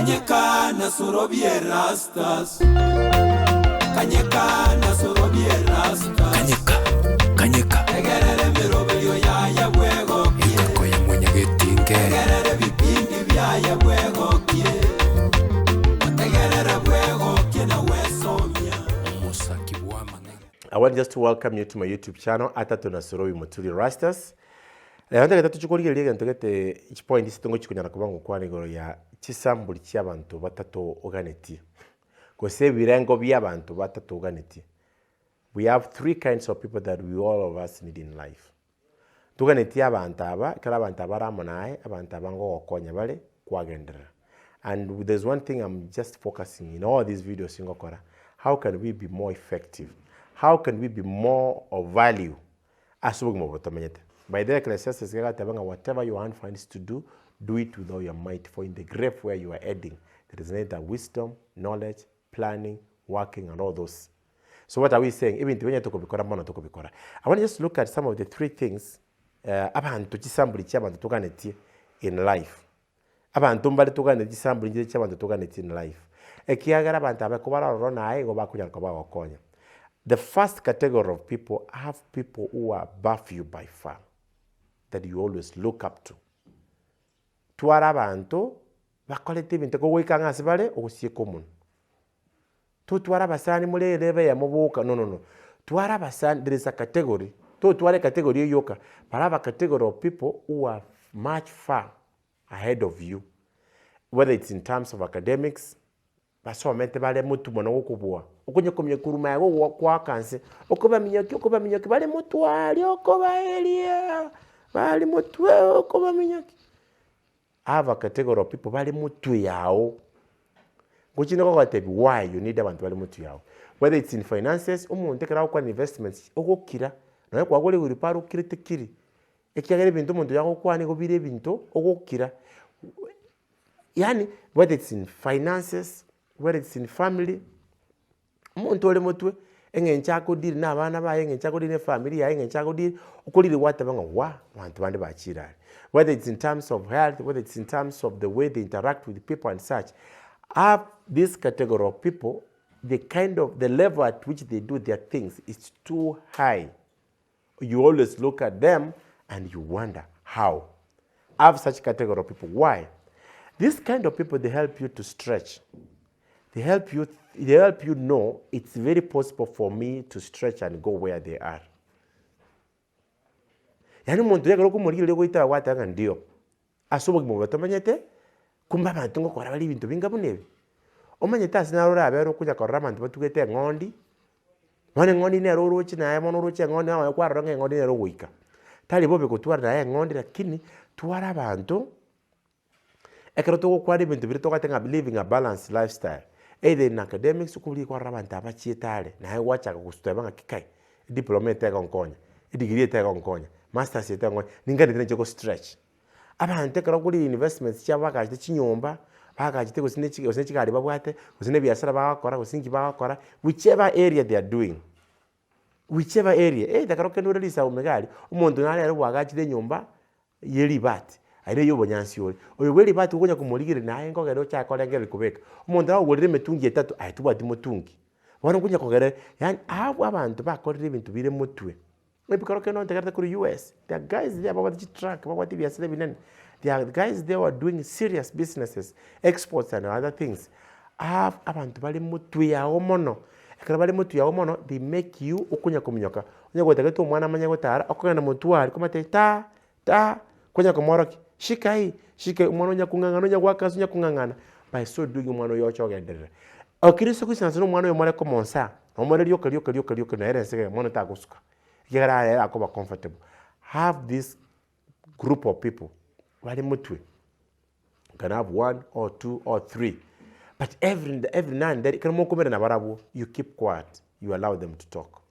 Kanyeka na Sorobi Erastus. Kanyeka na Sorobi Erastus. Kanyeka Egerere mirobelio ya bwego kie. Ikoko ya mwenye getinge Egerere bipindi ya bwego kie. Egerere bwego kie na wesomia. Musaki bwa manene. I want just to welcome you to my YouTube channel, Atato na Sorobi Moturi Erastus. Leo ndageta tuchukuriye gento gete each point isitongo chikunyana kubango kwane goro ya chisambuli cy'abantu batatu oganeti. Kose birengo by'abantu batatu oganeti. We have three kinds of people that we all of us need in life. Tuganeti abantu aba kala abantu abaramonaye abantu abango okonya bale kwagendera. And there's one thing I'm just focusing in all these videos ingokora. How can we be more effective? How can we be more of value? Asubugmo botomenyete. By the Ecclesiastes, whatever your hand finds to do, do it with all your might. For in the grave where you are heading, there is neither wisdom, knowledge, planning, working, and all those. So what are we saying? Even when you talk about I want to just look at some of the three things in life. In life. The first category of people have people who are above you by far, that you always look up to. Tuara bantu bakolete bintu ko wikanga sibale okusie common. Tuara basani mule leve ya mubuka no. Tuara basani, there is a category. Tuare category yoka. Parava category of people who are much far ahead of you, whether it's in terms of academics. Baso mente bale mutu mona wokubwa okunye komye kuruma yago kwa kanse okoba minyoki bale mutu ali okoba elia bale mutu okoba minyoki. Have a category of people bale mutu yao gochino ko tebi why you need abantu bale mutu yao, whether it's in finances umuntu tekera kwa investments okukira naye kwa gole uri paru kiritikiri ekyagere bintu muntu yago kwani go bire bintu okukira, yani whether it's in finances, whether it's in family, umuntu ole mutwe engenchako diri na abana baye engenchako diri ne family yaye engenchako diri ukolire watabanga wa bantu bande bachira, whether it's in terms of health, whether it's in terms of the way they interact with people and such. Have this category of people, the level at which they do their things is too high. You always look at them and you wonder how. Have such category of people. Why? This kind of people, they help you to stretch. They help you know it's very possible for me to stretch and go where they are. Yani muntu yagalo kumurire goita watanga ndio. Asobo gimobato manyete kumba bantu ngo kora bali bintu binga bunebe. Omanyeta sinarora abero kuja kora bantu batugete ngondi. Mane ngondi ne roro china ya mono roche ngondi na kwa ronge ngondi ne roika. Tali bobe kutwara na ngondi lakini twara bantu ekero to kwa bintu biri to katenga living a balanced lifestyle. Either in academics ukuli kwa rabanta abachietale na hai wacha kusutebanga kikai diploma etega onkonya degree etega onkonya masters etega onkonya ninga ndine choko stretch abantu kera kuli investments cyabaka chinyomba bakajite kusine chikali babwate kusine biashara bakora kusingi bakora whichever area they are doing, whichever area takaro kendo release umegali umuntu nale ari wagachide nyomba yeli bati aire yobo nyansi oli oyo weli bati ukunya kumuligire naye ngogero cha kolengere kubeka umuntu awo wolire metungi etatu aituba dimutungi wana kunya kogere, yani abo abantu bakorire ibintu bire mutwe mebikaro keno ntegarate kuri US. There are guys there about the truck about the biashara binene. There are guys there who are doing serious businesses, exports and other things. Abantu bali mutwe yawo mono ekara bali mutwe yawo mono, they make you ukunya kuminyoka unya gotagete umwana manya gotara akogana mutwari komate ta kunya komoroki shika umwana nya kungangana nya gwakazu nya kungangana by so doing umwana yocho gendere okiriso kusanza no umwana yo mole komonsa omole lyoka na erense mwana ta kusuka yegara akoba comfortable. Have this group of people wali mutwe, you can have 1 or 2 or 3, but every now and then kan mo komere na barabu, you keep quiet, you allow them to talk.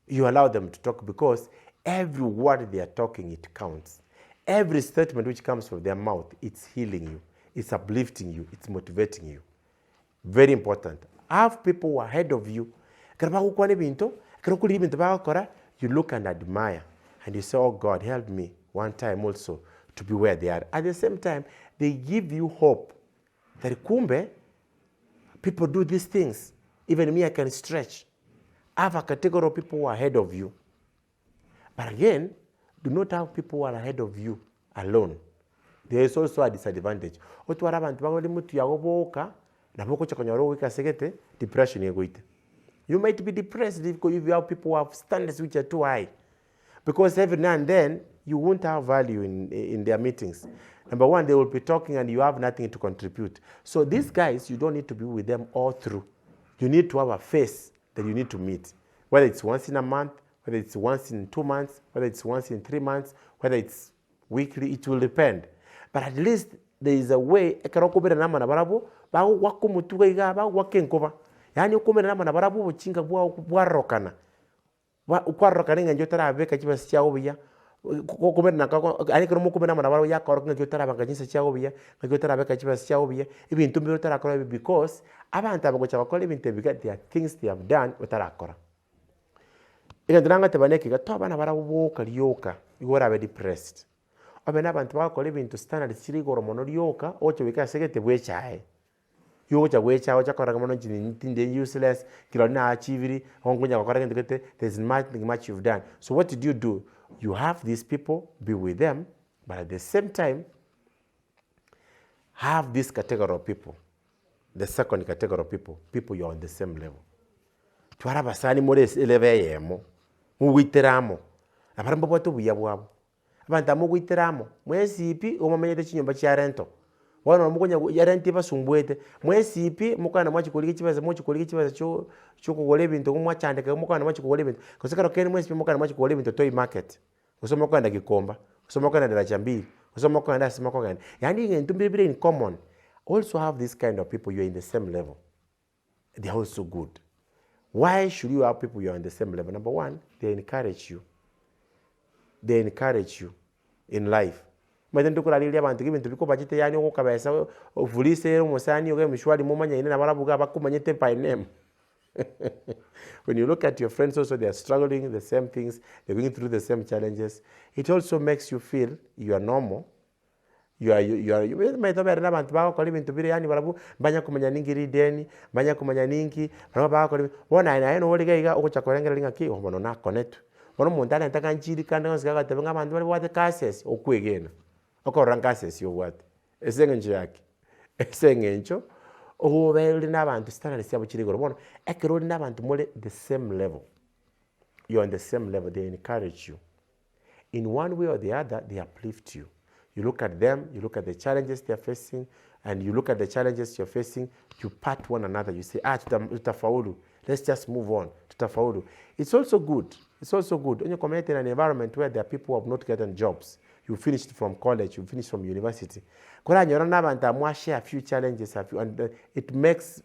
You allow them to talk because every word they are talking, it counts. Every statement which comes from their mouth, it's healing you, it's uplifting you, it's motivating you. Very important. Have people who are ahead of you. You look and admire and you say, oh God, help me one time also to be where they are. At the same time, they give you hope that kumbe people do these things. Even me, I can stretch. Have a category of people who are ahead of you. But again, do not have people who are ahead of you alone. There is also a disadvantage. Otwara abantu bagoli mutu yagoboka na boko chakonyoro wika segete depression yegoite. You might be depressed if you have people who have standards which are too high. Because every now and then, you won't have value in their meetings. Number one, they will be talking and you have nothing to contribute. So these guys, you don't need to be with them all through. You need to have a face that you need to meet. Whether it's once in a month, whether it's once in 2 months, whether it's once in 3 months, whether it's weekly, it will depend. But at least there is a way, ekarokubira nama na barabu, ba wako mutuga iga, ba wakenkoba. Yani ukumira nama na barabu, uchinga bua rokana. Kwa rokana nga njotara abeka chiba siya ubiya. Kumira na kako, ani kero mukumira nama na barabu ya korok nga njotara banga jinsa siya ubiya, nga njotara abeka chiba siya ubiya. Ibi ntumbi utara kora because abantu abagocha bakora ibintu because there are things they have done utara kora. Ikandanga tebaneki ga toba na barabu kalioka, igora abe depressed. Abena abantu bakora ibintu standard siri goro mono lioka, ocho wika segete bwechae. Yocha wecha ocha kora mono jini useless, kilo na achieviri, hongunya kora ngete there's nothing much you've done. So what did you do? You have these people, be with them, but at the same time have this category of people. The second category of people you're on the same level. Twara basani more level yemo. Muwiteramo. Abarambo boto buyabwabo. Abantu amugwiteramo. Mwezi ipi umamenyete chinyumba cha rento. Wana mukonya ya renti basumbwete. Mwezi ipi mukana mwachi koliki chibaza mwachi koliki chibaza cyo kugole bintu kumwachandeka mukana mwachi kugole bintu. Kosekaro kene mwezi ipi mukana mwachi kugole bintu toy market. Kusoma kwanda gikomba. Kusoma kwanda daraja mbili. Kusoma kwanda sima kwanda. Yani ngentu mbibire in common. Also have this kind of people you're in the same level. They are also good. Why should you have people you're on the same level? Number one, they encourage you. They encourage you in life. Madendo kula lili abantu kibintu biko bajite yani ko kabesa vulise musani oge mishwali mumanya ine na barabuga bakumanyete by name. When you look at your friends also, they are struggling the same things, they're going through the same challenges. It also makes you feel you are normal. You metoba na bantu bako kali bintu bire yani barabu banya kumanya ningi rideni banya kumanya ningi barabu bako bona ina eno woliga iga okucha kolengera linga ki obono na connect bono mundana ntaka njiri kandi ngasiga tabenga bantu bali wate cases okwegena okoranga cases yo wate esengenje yake esengenjo obeli na bantu standard siabo chirigoro bono ekero na bantu mole the same level. You're on the same level. They encourage you in one way or the other. They uplift you. You look at them, you look at the challenges they're facing, and you look at the challenges you're facing, you pat one another. You say, tutafaulu. Let's just move on. Tutafaulu. It's also good. It's also good. When you come in an environment where there are people who have not gotten jobs, you finished from college, you finished from university. Share a few challenges, and it makes,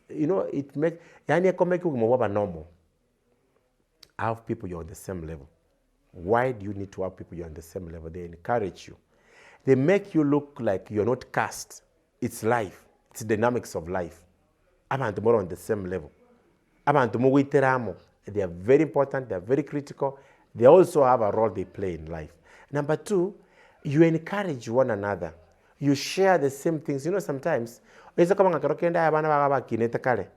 normal. Have people you're on the same level. Why do you need to have people you're on the same level? They encourage you. They make you look like you're not cast. It's life. It's dynamics of life. Abantu more on the same level. Abantu mo witeramo. They are very important. They are very critical. They also have a role they play in life. Number two, you encourage one another. You share the same things. You know, sometimes, it's kama ngakarokenda abana baba kinete kale.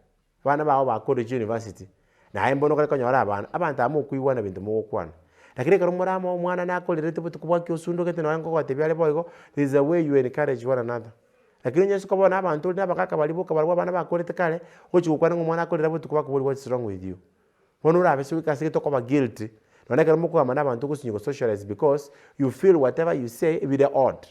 Bana baba ba college university. Na haimbono kale konyora abana. Abantu amu kuiwana bintu mo kwana. Lakini karumura mo mwana nako lirete butu kubwa kyosundo kete no ngo kwatebyale boygo. There is a way you encourage one another. Lakini nyeso ko bona abantu n'abakaka balibuka balwa bana bakolete kale ochi kukwana ngo mwana akolera butu kubwa what's wrong with you. Wono urabe so wikase to ko guilty. Noneka mo ko amana abantu kusinyo socialize because you feel whatever you say with the odd.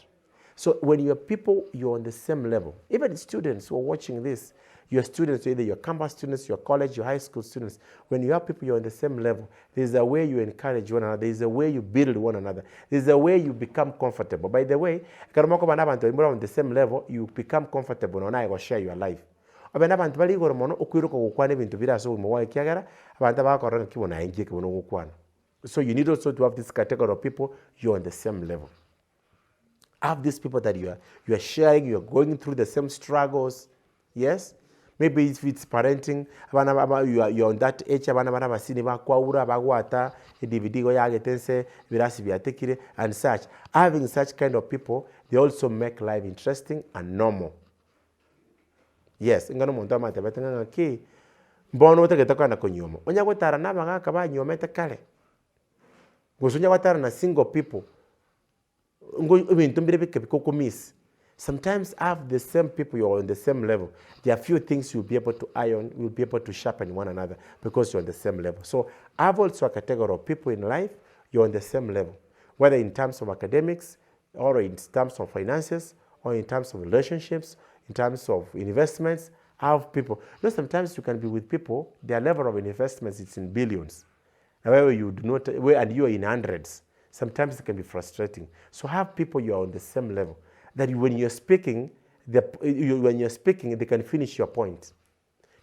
So when you are people, you're on the same level. Even the students who are watching this, your students, either your campus students, your college, your high school students, when you have people you're on the same level, there's a way you encourage one another, there's a way you build one another, there's a way you become comfortable. By the way, when you're on the same level, you become comfortable and I will share your life. So you need also to have this category of people, you're on the same level. Have these people that you are sharing, you are going through the same struggles. Yes? Maybe if it's parenting, you're on that age, and such. Having such kind of people, they also make life interesting and normal. Yes, ingano muntu amate batanga ki mbono utegeta kwanda kunyoma. Onya gutara nabagaka banyomete kale. Gusunya watara na single people. Ngo ibintu mbire bikeko miss. Sometimes have the same people, you're on the same level. There are few things you'll be able to iron, you'll be able to sharpen one another because you're on the same level. So I've also a category of people in life, you're on the same level. Whether in terms of academics, or in terms of finances, or in terms of relationships, in terms of investments, I have people. You know, sometimes you can be with people, their level of investments is in billions. Where you do not, and you are in hundreds. Sometimes it can be frustrating. So have people you are on the same level. That when you're speaking, they can finish your point.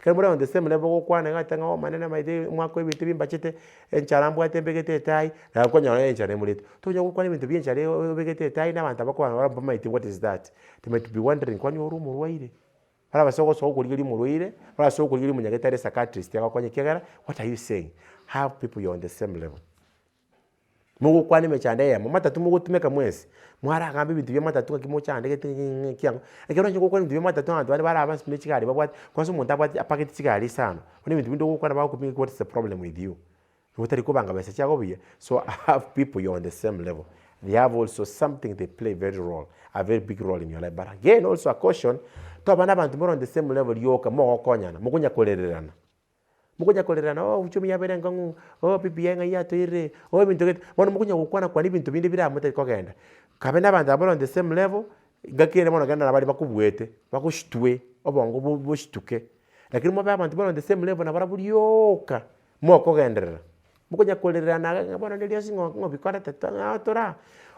Can on the same level, manana my day, Marco with him, Bachete, and Charambo, Begete tie, and Quanya Charemulit. To your quality to be in Chare, Begete tie now, and Tabaco and Rabamite. What is that? They might be wondering, when your room or wait. I was so good, you I was so good, you get a psychiatrist. What are you saying? Have people you're on the same level. Mugo kwani mechande mata tumugo tumeka mwezi mwara kambi bintu byamata tunga kimocha ndege kyango ekero nje kwani bintu byamata tunga ndwani bara avance mechikari babwati kwaso muntu abwati apaketi chikari sana one bintu bindo kwani bakupinga what is the problem with you utari kubanga bese chako biye. So I have people you're on the same level. They have also something they play a very big role in your life. But again, also a caution to abana bantu more on the same level yoka mo okonyana mukunya kolererana. Mukunya kolerana uchumi yabere ngangu pipi yenga yato ire bintu get mono mukunya gukwana kwa bintu bindi bira mutari kogenda kabena bantu abona on the same level gakire mono ganda nabali bakubwete bakushitwe obongo bushituke lakini mo bantu abona on the same level nabara bulyoka mo kogenderera mukunya kolerana bona ndelio singo ngobikora tata tora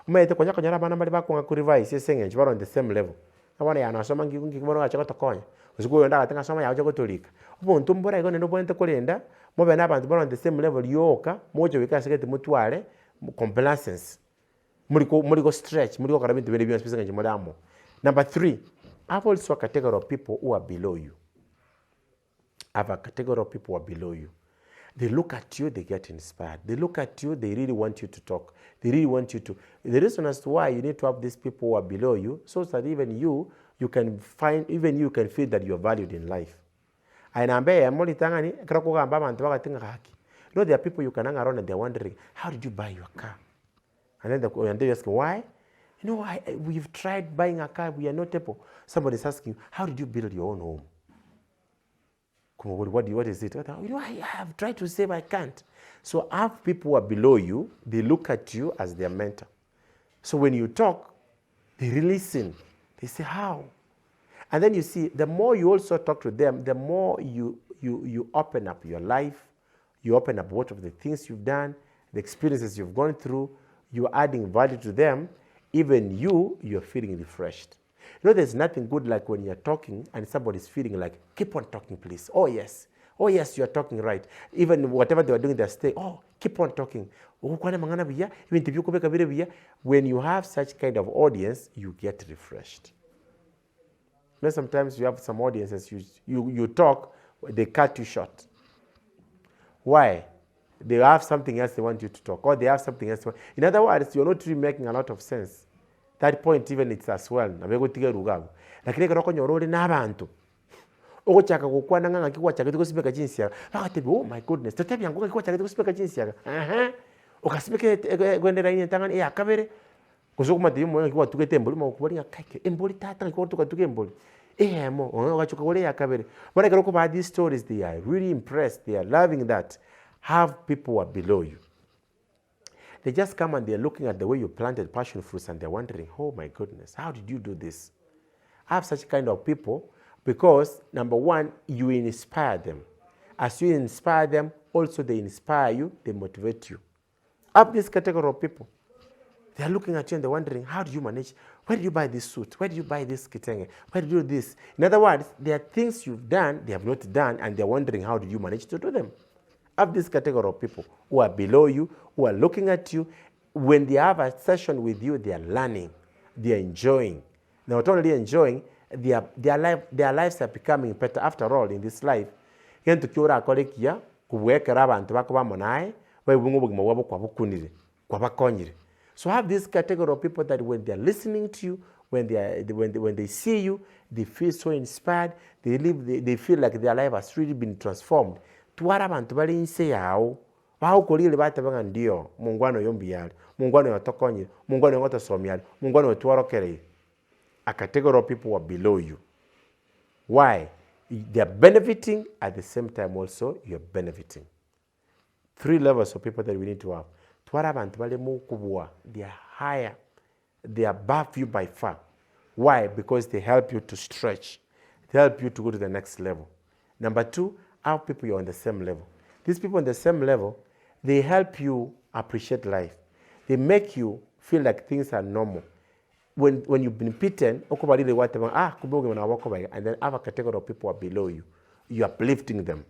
umete konya konya abana bali bakonga ku revise sengenje baro on the same level abana yana soma ngikimono gacha tokonya usikuyo ndaga tenga soma yaje kutolika ubuntu mbora iko nendo bonte kolenda mobe nabantu baro on the same level yoka mojo bikasekete mutwale complacency muliko stretch muliko kara bintu bere byonse bisanga jimodamo. Number 3, I have also a category of people who are below you. I have a category of people who are below you. They look at you, they get inspired. They look at you, they really want you to talk. They really want you to. The reason as to why you need to have these people who are below you, so that even you can feel that you're valued in life. And I'm very tangani, you know, there are people you can hang around and they're wondering, how did you buy your car? And then they ask, why? You know, we've tried buying a car, we are not able. Somebody's asking, how did you build your own home? What is it? You know, I have tried to save, I can't. So have people who are below you, they look at you as their mentor. So when you talk, they really listen. They say, how? And then you see, the more you also talk to them, the more you open up your life, you open up what of the things you've done, the experiences you've gone through, you're adding value to them, even you're feeling refreshed. You know, there's nothing good like when you're talking and somebody's feeling like, keep on talking, please. Oh, yes, you're talking right. Even whatever they were doing, they're staying, keep on talking. When you have such kind of audience, you get refreshed. You know, sometimes you have some audiences, you talk, they cut you short. Why? They have something else they want you to talk, or they have something else. In other words, you're not really making a lot of sense. That point even it's as well. Lakini kana konyorore n'abantu. Ogochaka gukwana nganga kikwa chaka tukusipeka jinsi ya. Bakatebe oh my goodness. Totebi yango kikwa chaka tukusipeka jinsi ya. Okasipeke gwendera ine tangani akabere. Kuzokuma ndi mo kikwa tukete emboli mo kubali ngakake. Emboli tata kikwa tuke emboli. Mo ogachuka gole yakabere. Bana kero ko ba these stories they are really impressed. They are loving that. Have people who are below you. They just come and they're looking at the way you planted passion fruits and they're wondering, oh my goodness, how did you do this? I have such kind of people because, number one, you inspire them. As you inspire them, also they inspire you, they motivate you. I have this category of people. They're looking at you and they're wondering, how do you manage? Where did you buy this suit? Where did you buy this kitenge? Where did you do this? In other words, there are things you've done, they have not done, and they're wondering, how did you manage to do them? Have this category of people who are below you, who are looking at you. When they have a session with you, they are learning, they are enjoying. They're not only enjoying, their lives are becoming better. After all, in this life, so have this category of people that when they're listening to you, when they see you, they feel so inspired. They feel like their life has really been transformed. Twara abantu bali nse yawo bahukolile batabanga ndio mungwano yombiyali mungwano yotokonyile mungwano ngotosomyali mungwano wetworokereye. A category of people are below you. Why? They are benefiting at the same time also you're benefiting. 3 levels of people that we need to have. Twara abantu bali mukubwa, they are higher. They are above you by far. Why? Because they help you to stretch. They help you to go to the next level. Number 2, our people you're on the same level. These people on the same level, they help you appreciate life. They make you feel like things are normal. When you've been beaten, and then other category of people are below you. You are uplifting them.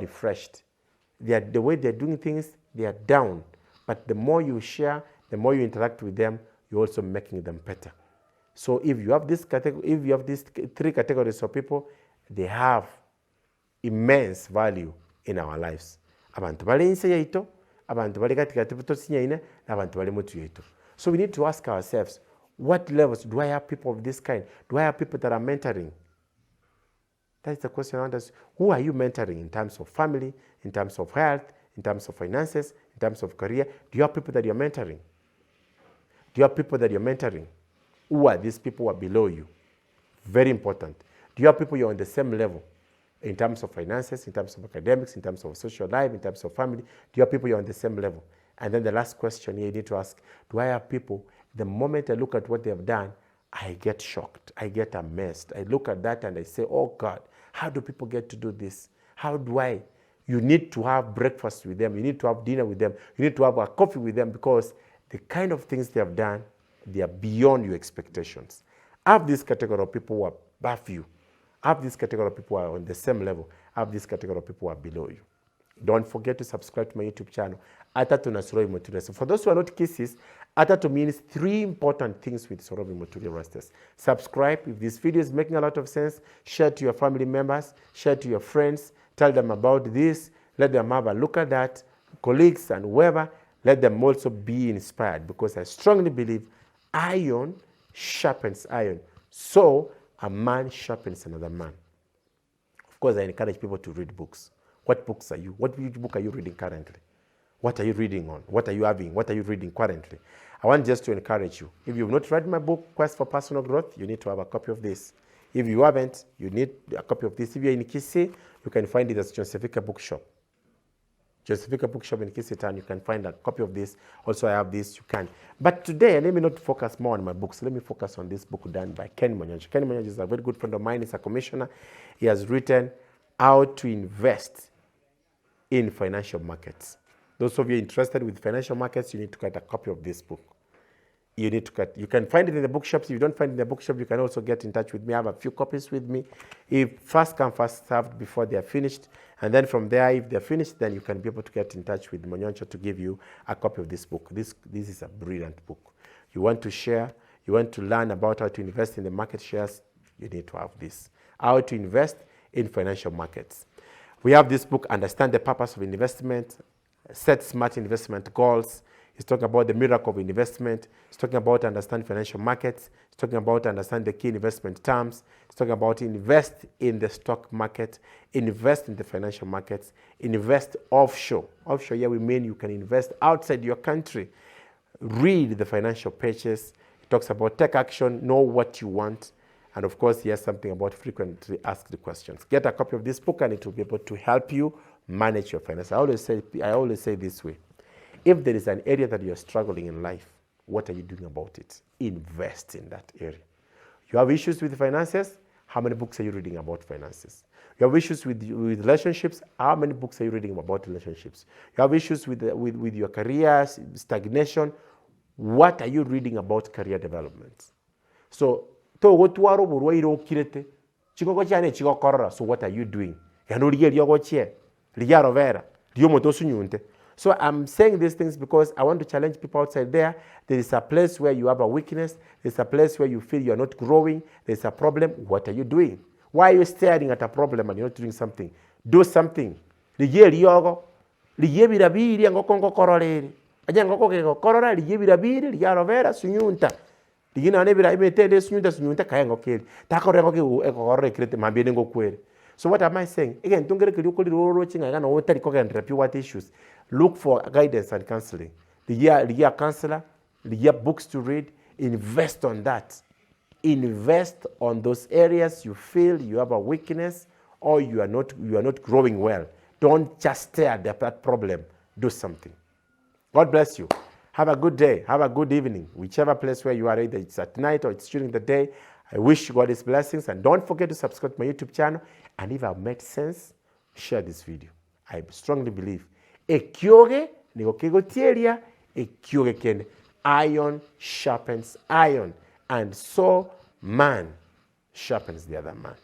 Refreshed. The way they're doing things, they are down. But the more you share, the more you interact with them, you're also making them better. So if you have these 3 categories of people, they have immense value in our lives. Abantu bali nse yaito, abantu bali katikati tutosinya abantu bali mutu yaito. So we need to ask ourselves, what levels do I have people of this kind? Do I have people that are mentoring? That's the question around us. Who are you mentoring in terms of family, in terms of health, in terms of finances, in terms of career? Do you have people that you're mentoring? Do you have people that you're mentoring? Who are these people who are below you? Very important. Do you have people you're on the same level in terms of finances, in terms of academics, in terms of social life, in terms of family? Do you have people you're on the same level? And then the last question here you need to ask, do I have people, the moment I look at what they have done, I get shocked, I get amazed. I look at that and I say, oh God, how do people get to do this? How do I? You need to have breakfast with them. You need to have dinner with them. You need to have a coffee with them because the kind of things they have done, they are beyond your expectations. Have this category of people who are above you. Have this category of people who are on the same level. Have this category of people who are below you. Don't forget to subscribe to my YouTube channel, Atato and Sorobi Moturi Erastus. For those who are not kisses, Atato means 3 important things with Sorobi Moturi Erastus. Subscribe. If this video is making a lot of sense, share to your family members, share to your friends, tell them about this, let them have a look at that, colleagues and whoever, let them also be inspired because I strongly believe iron sharpens iron. So a man sharpens another man. Of course, I encourage people to read books. What books are you? What book are you reading currently? What are you reading on? What are you having? What are you reading currently? I want just to encourage you. If you've not read my book, Quest for Personal Growth, you need to have a copy of this. If you haven't, you need a copy of this. If you're in Kisi, you can find it at Josephika Bookshop. Josephika Bookshop in Kisi Town, you can find a copy of this. Also, I have this, you can. But today, let me not focus more on my books. Let me focus on this book done by Ken Monyonji. Ken Monyonji is a very good friend of mine. He's a commissioner. He has written How to Invest in Financial Markets. Those of you interested with financial markets, you need to get a copy of this book. You can find it in the bookshops. If you don't find it in the bookshop, you can also get in touch with me. I have a few copies with me. If first come, first served before they are finished. And then from there, if they're finished, then you can be able to get in touch with Monyoncho to give you a copy of this book. This is a brilliant book. You want to share, you want to learn about how to invest in the market shares, you need to have this. How to invest in financial markets. We have this book, Understand the Purpose of Investment, Set Smart Investment Goals. It's talking about the miracle of investment. It's talking about understand financial markets. It's talking about understand the key investment terms. It's talking about invest in the stock market, invest in the financial markets, invest offshore. Offshore, here we mean you can invest outside your country. Read the financial pages. It talks about take action, know what you want. And of course, he has something about frequently asked questions. Get a copy of this book and it will be able to help you manage your finances. I always say this way. If there is an area that you're struggling in life, what are you doing about it? Invest in that area. You have issues with finances? How many books are you reading about finances? You have issues with relationships? How many books are you reading about relationships? You have issues with your career, stagnation? What are you reading about career development? So, so what are you doing? So I'm saying these things because I want to challenge people outside there. There is a place where you have a weakness. There's a place where you feel you're not growing. There's a problem. What are you doing? Why are you staring at a problem and you're not doing something? Do something. Ajenga ko korora ligibira biri ligarovera sunyunta. Ligina ne bira imetele sunyunta kayengo keli. Takorengo ke ekorore krete mambene ngokwere. So what am I saying? Again, don't get what issues. Look for guidance and counseling. The counselor, the books to read, invest on that. Invest on those areas you feel you have a weakness or you are not growing well. Don't just stare at that problem. Do something. God bless you. Have a good day. Have a good evening. Whichever place where you are, either it's at night or it's during the day. I wish God His blessings. And don't forget to subscribe to my YouTube channel. And if I've made sense, share this video. I strongly believe. Iron sharpens iron. And so man sharpens the other man.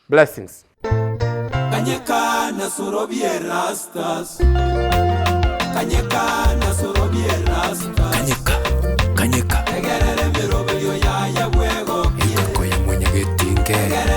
Blessings. Kanyeka na Sorobi Erastus. Kanyeka na Sorobi Erastus. Kanyeka. Egerere mirobelio ya bwego. Ikako ya mwenye getinge.